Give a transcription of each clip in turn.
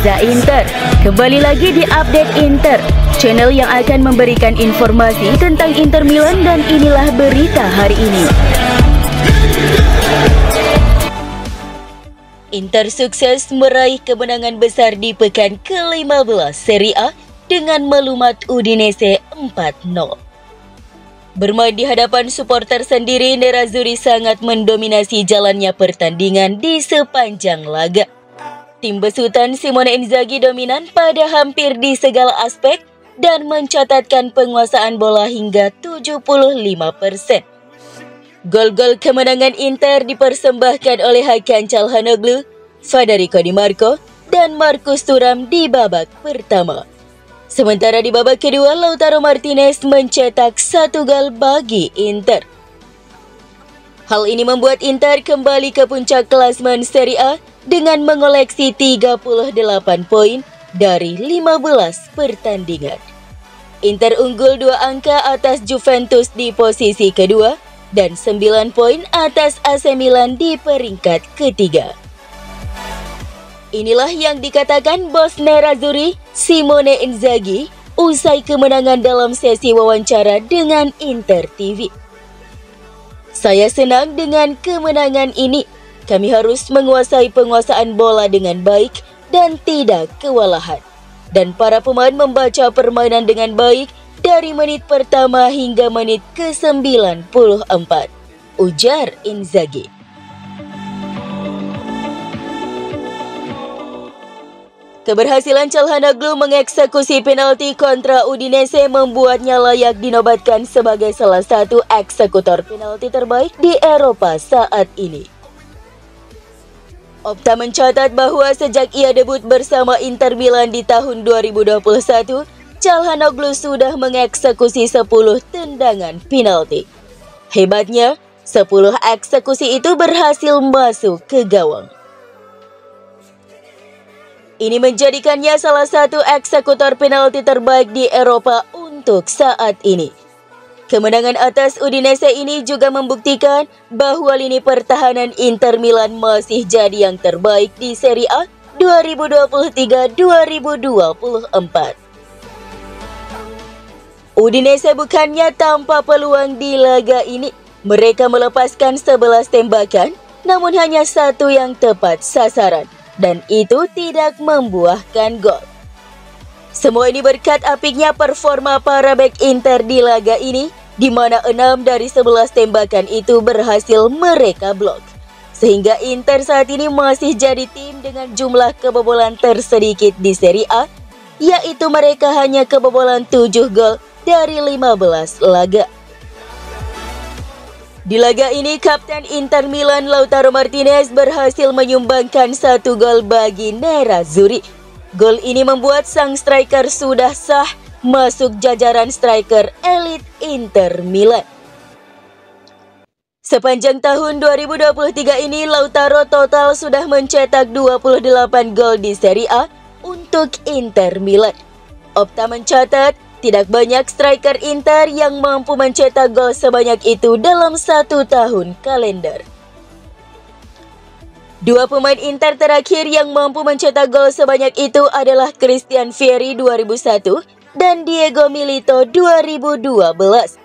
Reza Inter. Kembali lagi di Update Inter, channel yang akan memberikan informasi tentang Inter Milan, dan inilah berita hari ini. Inter sukses meraih kemenangan besar di pekan ke-15 Serie A dengan melumat Udinese 4-0. Bermain di hadapan supporter sendiri, Nerazzurri sangat mendominasi jalannya pertandingan di sepanjang laga. Tim besutan Simone Inzaghi dominan pada hampir di segala aspek dan mencatatkan penguasaan bola hingga 75%. Gol-gol kemenangan Inter dipersembahkan oleh Hakan Calhanoglu, Federico Di Marco, dan Marcus Thuram di babak pertama. Sementara di babak kedua, Lautaro Martinez mencetak 1 gol bagi Inter. Hal ini membuat Inter kembali ke puncak klasemen Serie A dengan mengoleksi 38 poin dari 15 pertandingan. Inter unggul 2 angka atas Juventus di posisi kedua dan 9 poin atas AC Milan di peringkat ketiga. Inilah yang dikatakan bos Nerazzurri, Simone Inzaghi, usai kemenangan dalam sesi wawancara dengan Inter TV. Saya senang dengan kemenangan ini. Kami harus menguasai penguasaan bola dengan baik dan tidak kewalahan. Dan para pemain membaca permainan dengan baik dari menit pertama hingga menit ke-94, ujar Inzaghi. Keberhasilan Calhanoglu mengeksekusi penalti kontra Udinese membuatnya layak dinobatkan sebagai salah satu eksekutor penalti terbaik di Eropa saat ini. Opta mencatat bahwa sejak ia debut bersama Inter Milan di tahun 2021, Calhanoglu sudah mengeksekusi 10 tendangan penalti. Hebatnya, 10 eksekusi itu berhasil masuk ke gawang. Ini menjadikannya salah satu eksekutor penalti terbaik di Eropa untuk saat ini. Kemenangan atas Udinese ini juga membuktikan bahwa lini pertahanan Inter Milan masih jadi yang terbaik di Serie A 2023-2024. Udinese bukannya tanpa peluang di laga ini. Mereka melepaskan 11 tembakan, namun hanya 1 yang tepat sasaran. Dan itu tidak membuahkan gol. Semua ini berkat apiknya performa para bek Inter di laga ini, di mana 6 dari 11 tembakan itu berhasil mereka blok. Sehingga Inter saat ini masih jadi tim dengan jumlah kebobolan tersedikit di Serie A, yaitu mereka hanya kebobolan 7 gol dari 15 laga. Di laga ini, Kapten Inter Milan Lautaro Martinez berhasil menyumbangkan 1 gol bagi Nerazzurri. Gol ini membuat sang striker sudah sah masuk jajaran striker elit Inter Milan. Sepanjang tahun 2023 ini, Lautaro total sudah mencetak 28 gol di Serie A untuk Inter Milan. Opta mencatat, tidak banyak striker Inter yang mampu mencetak gol sebanyak itu dalam 1 tahun kalender. 2 pemain Inter terakhir yang mampu mencetak gol sebanyak itu adalah Christian Vieri 2001 dan Diego Milito 2012.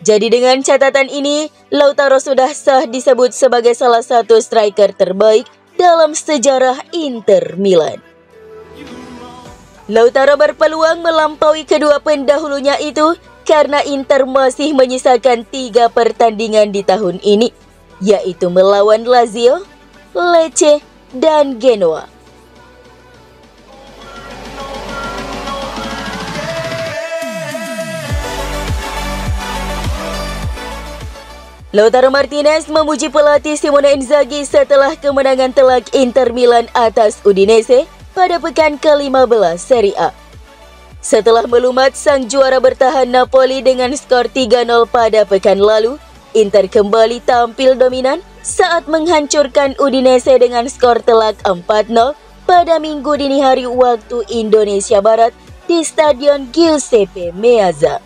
Jadi dengan catatan ini, Lautaro sudah sah disebut sebagai salah satu striker terbaik dalam sejarah Inter Milan. Lautaro berpeluang melampaui kedua pendahulunya itu karena Inter masih menyisakan 3 pertandingan di tahun ini, yaitu melawan Lazio, Lecce, dan Genoa. Lautaro Martinez memuji pelatih Simone Inzaghi setelah kemenangan telak Inter Milan atas Udinese pada pekan ke-15 Serie A. Setelah melumat sang juara bertahan Napoli dengan skor 3-0 pada pekan lalu, Inter kembali tampil dominan saat menghancurkan Udinese dengan skor telak 4-0 pada Minggu dini hari waktu Indonesia Barat di Stadion Giuseppe Meazza.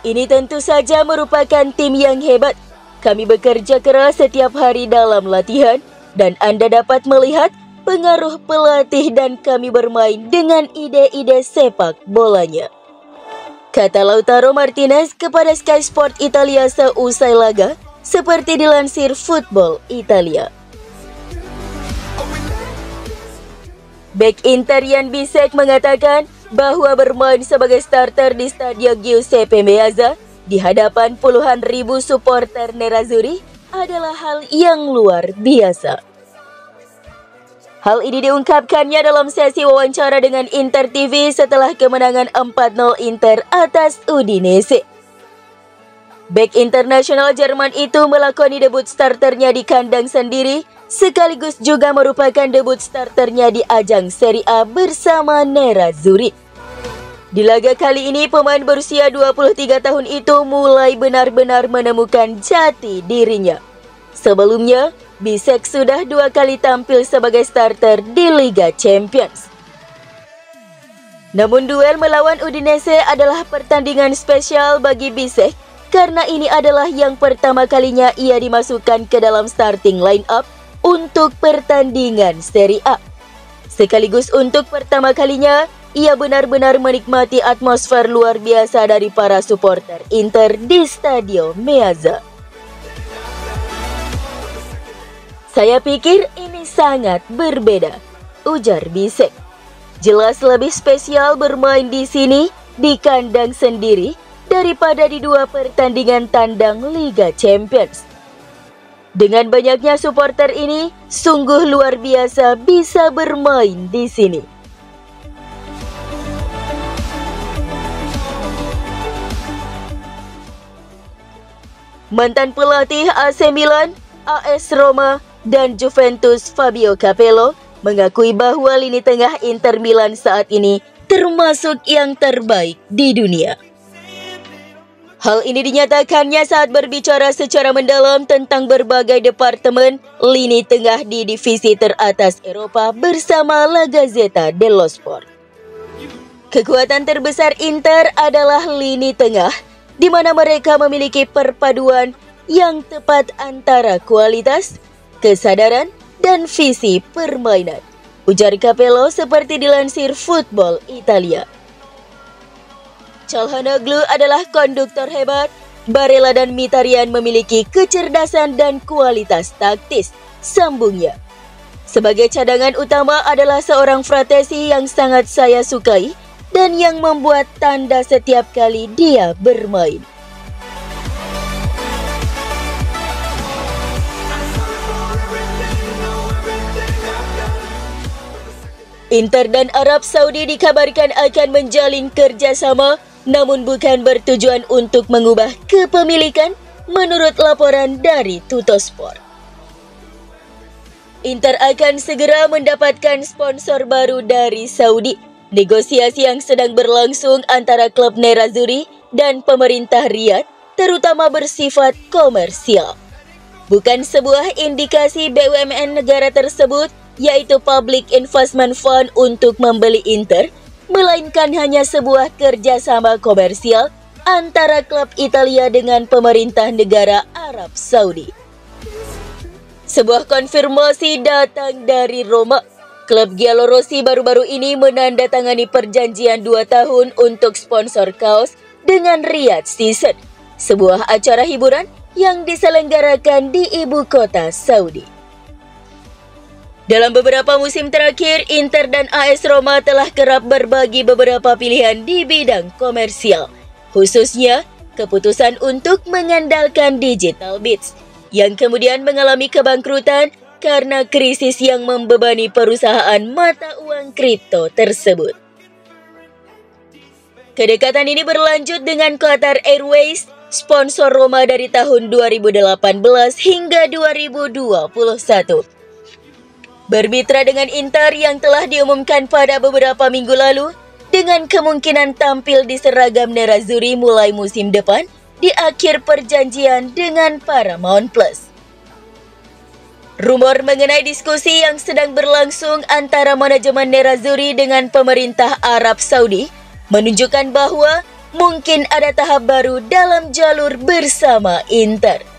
Ini tentu saja merupakan tim yang hebat. Kami bekerja keras setiap hari dalam latihan, dan Anda dapat melihat pengaruh pelatih dan kami bermain dengan ide-ide sepak bolanya. Kata Lautaro Martinez kepada Sky Sport Italia seusai laga, seperti dilansir Football Italia. Bek Inter Jan Bisek mengatakan bahwa bermain sebagai starter di Stadio Giuseppe Meazza di hadapan puluhan ribu supporter Nerazzurri adalah hal yang luar biasa. Hal ini diungkapkannya dalam sesi wawancara dengan Inter TV setelah kemenangan 4-0 Inter atas Udinese. Bek internasional Jerman itu melakoni debut starternya di kandang sendiri, sekaligus juga merupakan debut starternya di ajang Serie A bersama Nerazzurri. Di laga kali ini, pemain berusia 23 tahun itu mulai benar-benar menemukan jati dirinya. Sebelumnya, Bisek sudah 2 kali tampil sebagai starter di Liga Champions. Namun duel melawan Udinese adalah pertandingan spesial bagi Bisek, karena ini adalah yang pertama kalinya ia dimasukkan ke dalam starting line-up untuk pertandingan Serie A. Sekaligus untuk pertama kalinya, ia benar-benar menikmati atmosfer luar biasa dari para supporter Inter di Stadio Meazza. Saya pikir ini sangat berbeda, ujar Bisek. Jelas lebih spesial bermain di sini, di kandang sendiri, daripada di 2 pertandingan tandang Liga Champions. Dengan banyaknya supporter ini, sungguh luar biasa bisa bermain di sini. Mantan pelatih AC Milan, AS Roma, dan Juventus Fabio Capello mengakui bahwa lini tengah Inter Milan saat ini termasuk yang terbaik di dunia. Hal ini dinyatakannya saat berbicara secara mendalam tentang berbagai departemen lini tengah di divisi teratas Eropa bersama La Gazzetta dello Sport. Kekuatan terbesar Inter adalah lini tengah, di mana mereka memiliki perpaduan yang tepat antara kualitas, kesadaran, dan visi permainan, ujar Capello seperti dilansir Football Italia. Calhanoglu adalah konduktor hebat, Barella dan Mkhitaryan memiliki kecerdasan dan kualitas taktis, sambungnya. Sebagai cadangan utama adalah seorang Fratesi yang sangat saya sukai dan yang membuat tanda setiap kali dia bermain. Inter dan Arab Saudi dikabarkan akan menjalin kerjasama, namun bukan bertujuan untuk mengubah kepemilikan, menurut laporan dari Tuttosport. Inter akan segera mendapatkan sponsor baru dari Saudi. Negosiasi yang sedang berlangsung antara klub Nerazzurri dan pemerintah Riyadh terutama bersifat komersial. Bukan sebuah indikasi BUMN negara tersebut, yaitu Public Investment Fund, untuk membeli Inter, melainkan hanya sebuah kerjasama komersial antara klub Italia dengan pemerintah negara Arab Saudi. Sebuah konfirmasi datang dari Roma. Klub Giallorossi baru-baru ini menandatangani perjanjian 2 tahun untuk sponsor kaos dengan Riyadh Season, sebuah acara hiburan yang diselenggarakan di ibu kota Saudi. Dalam beberapa musim terakhir, Inter dan AS Roma telah kerap berbagi beberapa pilihan di bidang komersial, khususnya keputusan untuk mengandalkan Digital Bits, yang kemudian mengalami kebangkrutan karena krisis yang membebani perusahaan mata uang kripto tersebut. Kedekatan ini berlanjut dengan Qatar Airways, sponsor Roma dari tahun 2018 hingga 2021. Bermitra dengan Inter yang telah diumumkan pada beberapa minggu lalu, dengan kemungkinan tampil di seragam Nerazzurri mulai musim depan di akhir perjanjian dengan Paramount Plus. Rumor mengenai diskusi yang sedang berlangsung antara manajemen Nerazzurri dengan pemerintah Arab Saudi menunjukkan bahwa mungkin ada tahap baru dalam jalur bersama Inter.